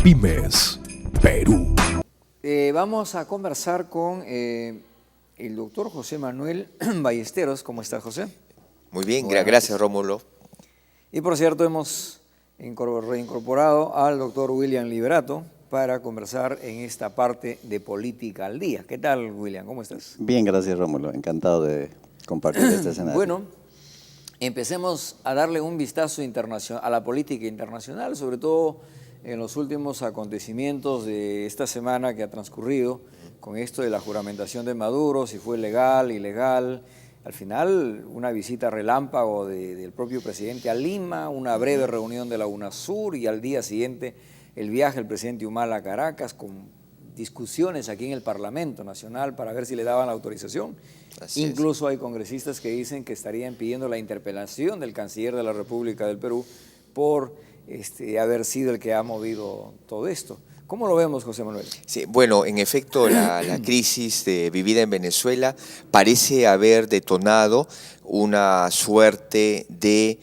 Pymes, Perú. Vamos a conversar con el doctor José Manuel Ballesteros. ¿Cómo está, José? Muy bien, Buenas gracias, noches. Rómulo. Y por cierto, hemos reincorporado al doctor William Liberato para conversar en esta parte de Política al Día. ¿Qué tal, William? ¿Cómo estás? Bien, gracias, Rómulo. Encantado de compartir este escenario. Bueno, empecemos a darle un vistazo a la política internacional, sobre todo en los últimos acontecimientos de esta semana que ha transcurrido, con esto de la juramentación de Maduro, si fue legal, ilegal. Al final, una visita relámpago del propio presidente a Lima, una breve reunión de la UNASUR y al día siguiente el viaje del presidente Humala a Caracas con discusiones aquí en el Parlamento Nacional para ver si le daban la autorización. Incluso hay congresistas que dicen que estarían pidiendo la interpelación del canciller de la República del Perú por haber sido el que ha movido todo esto. ¿Cómo lo vemos, José Manuel? Sí, bueno, en efecto, la crisis vivida en Venezuela parece haber detonado una suerte de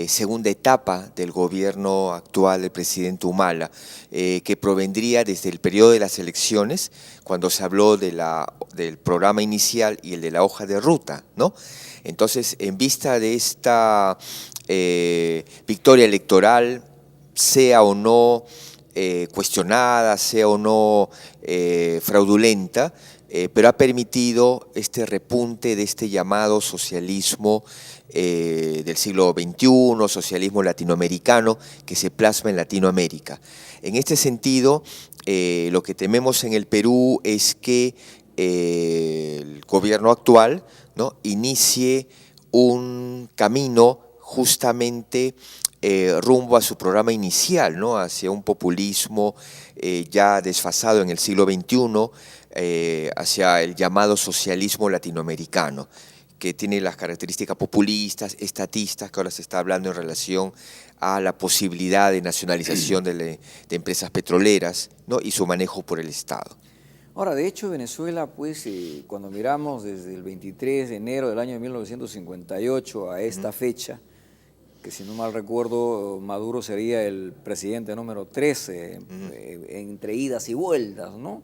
segunda etapa del gobierno actual del presidente Humala, que provendría desde el periodo de las elecciones, cuando se habló del programa inicial y el de la hoja de ruta, ¿no? Entonces, en vista de esta victoria electoral, sea o no cuestionada, sea o no fraudulenta, pero ha permitido este repunte de este llamado socialismo del siglo XXI, socialismo latinoamericano, que se plasma en Latinoamérica. En este sentido, lo que tememos en el Perú es que el gobierno actual, ¿no?, inicie un camino justamente rumbo a su programa inicial, ¿no?, hacia un populismo ya desfasado en el siglo XXI, hacia el llamado socialismo latinoamericano, que tiene las características populistas, estatistas, que ahora se está hablando en relación a la posibilidad de nacionalización de empresas petroleras, ¿no?, y su manejo por el Estado. Ahora, de hecho, Venezuela, pues, cuando miramos desde el 23 de enero del año 1958 a esta fecha, que si no mal recuerdo, Maduro sería el presidente número 13, entre idas y vueltas, ¿no?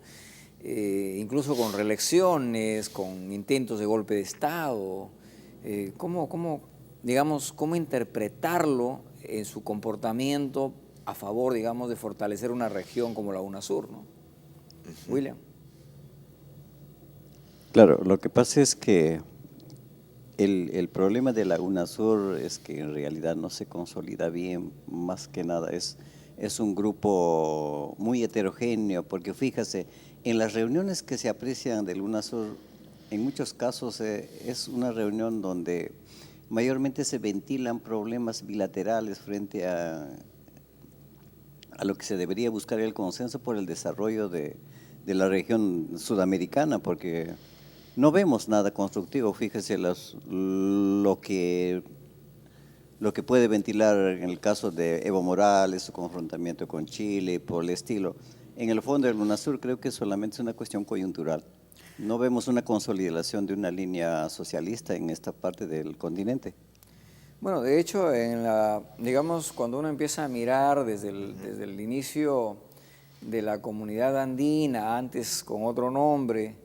Incluso con reelecciones, con intentos de golpe de Estado. ¿Cómo interpretarlo en su comportamiento a favor, digamos, de fortalecer una región como la UNASUR, ¿no? William. Claro, lo que pasa es que el problema de la UNASUR es que en realidad no se consolida bien, más que nada es un grupo muy heterogéneo, porque fíjese, en las reuniones que se aprecian del UNASUR, en muchos casos es una reunión donde mayormente se ventilan problemas bilaterales frente a lo que se debería buscar el consenso por el desarrollo de la región sudamericana, porque no vemos nada constructivo. Fíjese lo que puede ventilar en el caso de Evo Morales, su confrontamiento con Chile, por el estilo. En el fondo del UNASUR creo que solamente es una cuestión coyuntural. No vemos una consolidación de una línea socialista en esta parte del continente. Bueno, de hecho, digamos, cuando uno empieza a mirar desde el inicio de la comunidad andina, antes con otro nombre,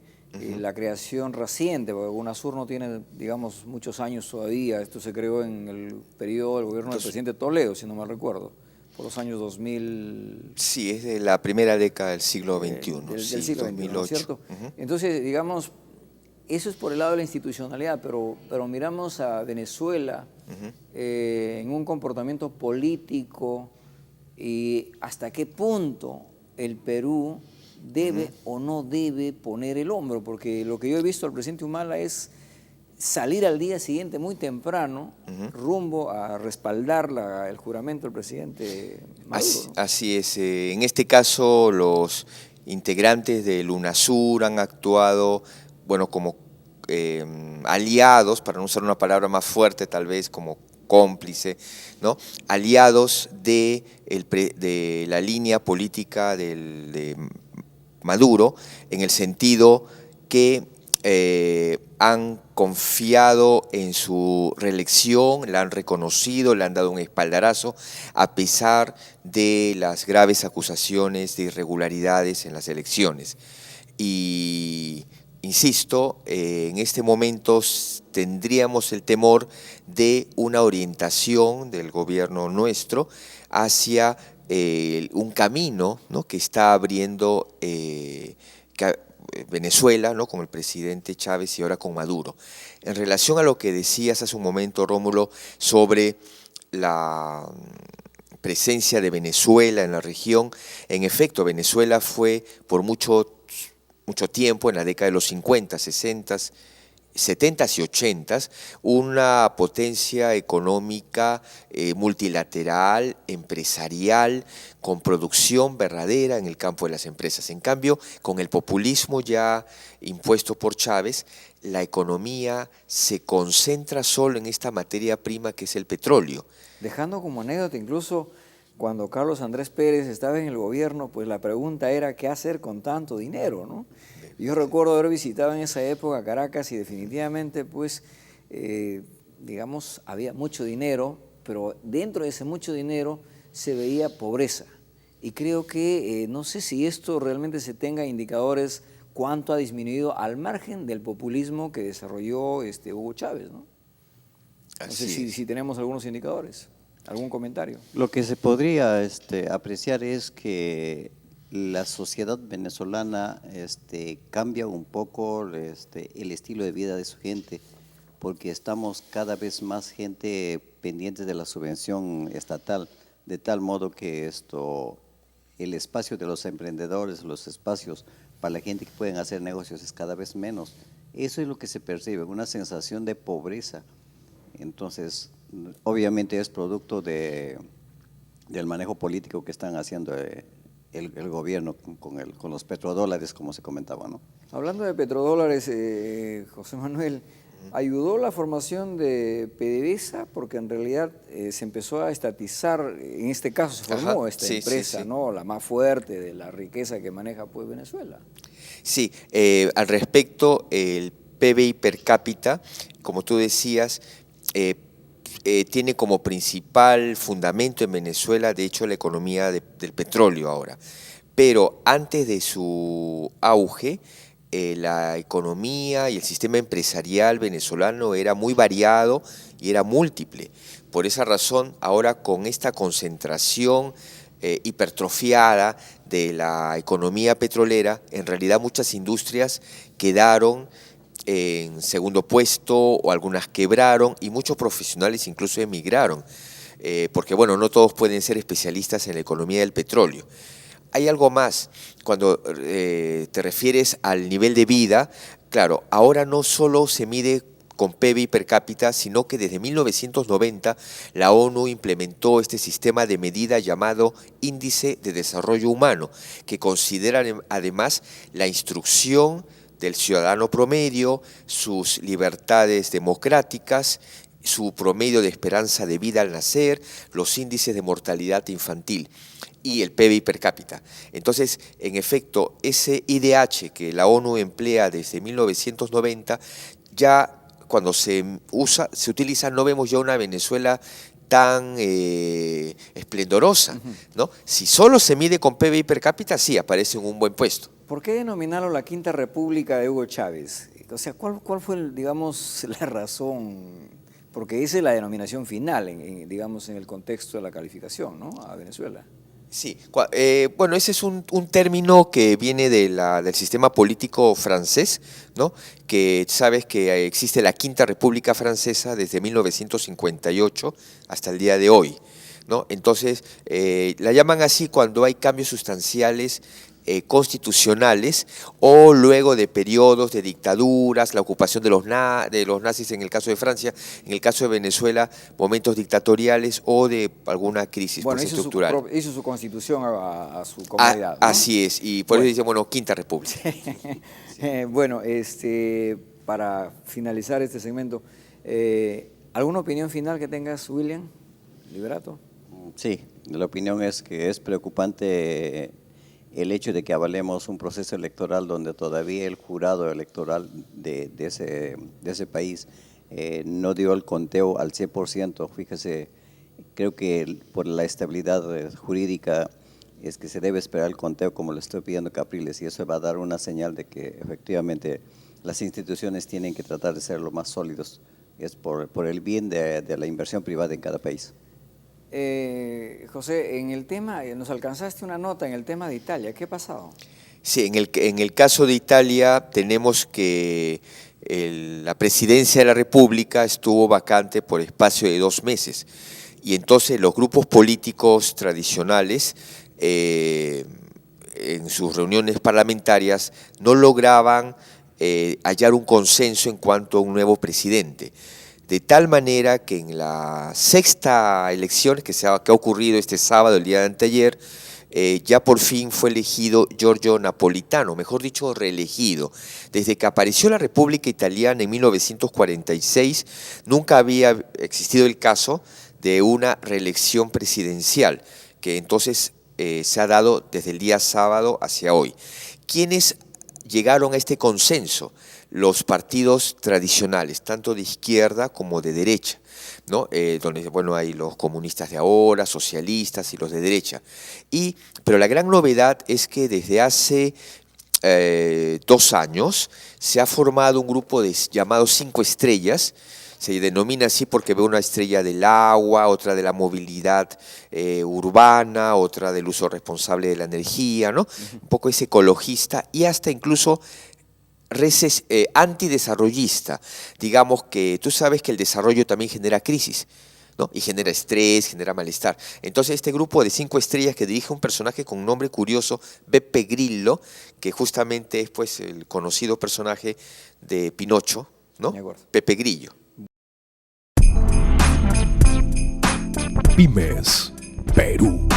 la creación reciente, porque UNASUR no tiene, digamos, muchos años todavía. Esto se creó en el periodo del gobierno del presidente Toledo, si no mal recuerdo, por los años 2000. Sí, es de la primera década del siglo XXI. Del sí, siglo XXI, 2008. ¿no es cierto? Entonces, digamos, eso es por el lado de la institucionalidad, pero miramos a Venezuela en un comportamiento político y hasta qué punto el Perú debe o no debe poner el hombro, porque lo que yo he visto al presidente Humala es salir al día siguiente muy temprano rumbo a respaldar el juramento del presidente Maduro, ¿no? Así es. En este caso, los integrantes del UNASUR han actuado, bueno, como aliados, para no usar una palabra más fuerte, tal vez como cómplice, ¿no?, aliados de la línea política de Maduro, en el sentido que han confiado en su reelección, la han reconocido, le han dado un espaldarazo, a pesar de las graves acusaciones de irregularidades en las elecciones. Y insisto, en este momento tendríamos el temor de una orientación del gobierno nuestro hacia un camino, ¿no?, que está abriendo Venezuela, ¿no?, con el presidente Chávez y ahora con Maduro. En relación a lo que decías hace un momento, Rómulo, sobre la presencia de Venezuela en la región, en efecto, Venezuela fue por mucho tiempo, en la década de los 50, 60, 70 y 80, una potencia económica multilateral, empresarial, con producción verdadera en el campo de las empresas. En cambio, con el populismo ya impuesto por Chávez, la economía se concentra solo en esta materia prima que es el petróleo. Dejando como anécdota, incluso cuando Carlos Andrés Pérez estaba en el gobierno, pues la pregunta era qué hacer con tanto dinero, ¿no? Yo recuerdo haber visitado en esa época Caracas y definitivamente, pues, digamos, había mucho dinero, pero dentro de ese mucho dinero se veía pobreza. Y creo que, no sé si esto realmente se tenga indicadores cuánto ha disminuido al margen del populismo que desarrolló Hugo Chávez, ¿no? No sé si tenemos algunos indicadores, algún comentario. Lo que se podría apreciar es que la sociedad venezolana cambia un poco el estilo de vida de su gente, porque estamos cada vez más gente pendiente de la subvención estatal, de tal modo que el espacio de los emprendedores, los espacios para la gente que pueden hacer negocios es cada vez menos. Eso es lo que se percibe, una sensación de pobreza. Entonces, obviamente es producto del manejo político que están haciendo el gobierno con los petrodólares, como se comentaba, ¿no? Hablando de petrodólares, José Manuel, ¿ayudó la formación de PDVSA? Porque en realidad se empezó a estatizar, en este caso se formó esta empresa, sí, ¿no?, la más fuerte de la riqueza que maneja pues Venezuela. Sí, al respecto, el PBI per cápita, como tú decías, tiene como principal fundamento en Venezuela, de hecho, la economía del petróleo ahora. Pero antes de su auge, la economía y el sistema empresarial venezolano era muy variado y era múltiple. Por esa razón, ahora con esta concentración hipertrofiada de la economía petrolera, en realidad muchas industrias quedaron en segundo puesto o algunas quebraron y muchos profesionales incluso emigraron, porque bueno, no todos pueden ser especialistas en la economía del petróleo. Hay algo más, cuando te refieres al nivel de vida, claro, ahora no solo se mide con PBI per cápita, sino que desde 1990 la ONU implementó este sistema de medida llamado Índice de Desarrollo Humano, que considera además la instrucción del ciudadano promedio, sus libertades democráticas, su promedio de esperanza de vida al nacer, los índices de mortalidad infantil y el PBI per cápita. Entonces, en efecto, ese IDH que la ONU emplea desde 1990, ya cuando se utiliza, no vemos ya una Venezuela tan esplendorosa, ¿no? Si solo se mide con PBI per cápita, sí, aparece en un buen puesto. ¿Por qué denominarlo la Quinta República de Hugo Chávez? O sea, ¿cuál fue, digamos, la razón? Porque esa es la denominación final, digamos, en el contexto de la calificación, ¿no?, a Venezuela. Sí, bueno, ese es un término que viene del sistema político francés, ¿no?, que sabes que existe la Quinta República Francesa desde 1958 hasta el día de hoy, ¿no? Entonces, la llaman así cuando hay cambios sustanciales constitucionales o luego de periodos de dictaduras, la ocupación de los nazis en el caso de Francia, en el caso de Venezuela, momentos dictatoriales o de alguna crisis estructural. Hizo su constitución a su comunidad, ¿no? Así es, y por eso dicen, bueno, Quinta República. Bueno, para finalizar este segmento, ¿alguna opinión final que tengas, William Liberato? Sí, la opinión es que es preocupante el hecho de que avalemos un proceso electoral donde todavía el jurado electoral de ese país no dio el conteo al 100%. Fíjese, creo que por la estabilidad jurídica es que se debe esperar el conteo como le estoy pidiendo Capriles, y eso va a dar una señal de que efectivamente las instituciones tienen que tratar de ser lo más sólidos. Es por el bien de la inversión privada en cada país. José, en el tema, nos alcanzaste una nota en el tema de Italia, ¿qué ha pasado? Sí, en el caso de Italia tenemos que la presidencia de la República estuvo vacante por espacio de 2 meses y entonces los grupos políticos tradicionales en sus reuniones parlamentarias no lograban hallar un consenso en cuanto a un nuevo presidente. De tal manera que en la 6ª elección que ha ocurrido este sábado, el día de anteayer, ya por fin fue elegido Giorgio Napolitano, mejor dicho, reelegido. Desde que apareció la República Italiana en 1946, nunca había existido el caso de una reelección presidencial, que entonces se ha dado desde el día sábado hacia hoy. ¿Quiénes llegaron a este consenso? Los partidos tradicionales, tanto de izquierda como de derecha, ¿no? Donde bueno, hay los comunistas de ahora, socialistas y los de derecha. Pero la gran novedad es que desde hace 2 años se ha formado un grupo llamado 5 estrellas. Se denomina así porque ve una estrella del agua, otra de la movilidad urbana, otra del uso responsable de la energía, ¿no? Un poco es ecologista y hasta incluso antidesarrollista. Digamos que tú sabes que el desarrollo también genera crisis, ¿no? Y genera estrés, genera malestar. Entonces este grupo de 5 estrellas que dirige un personaje con un nombre curioso, Beppe Grillo, que justamente es pues el conocido personaje de Pinocho, ¿no? Pepe Grillo. Pymes Perú.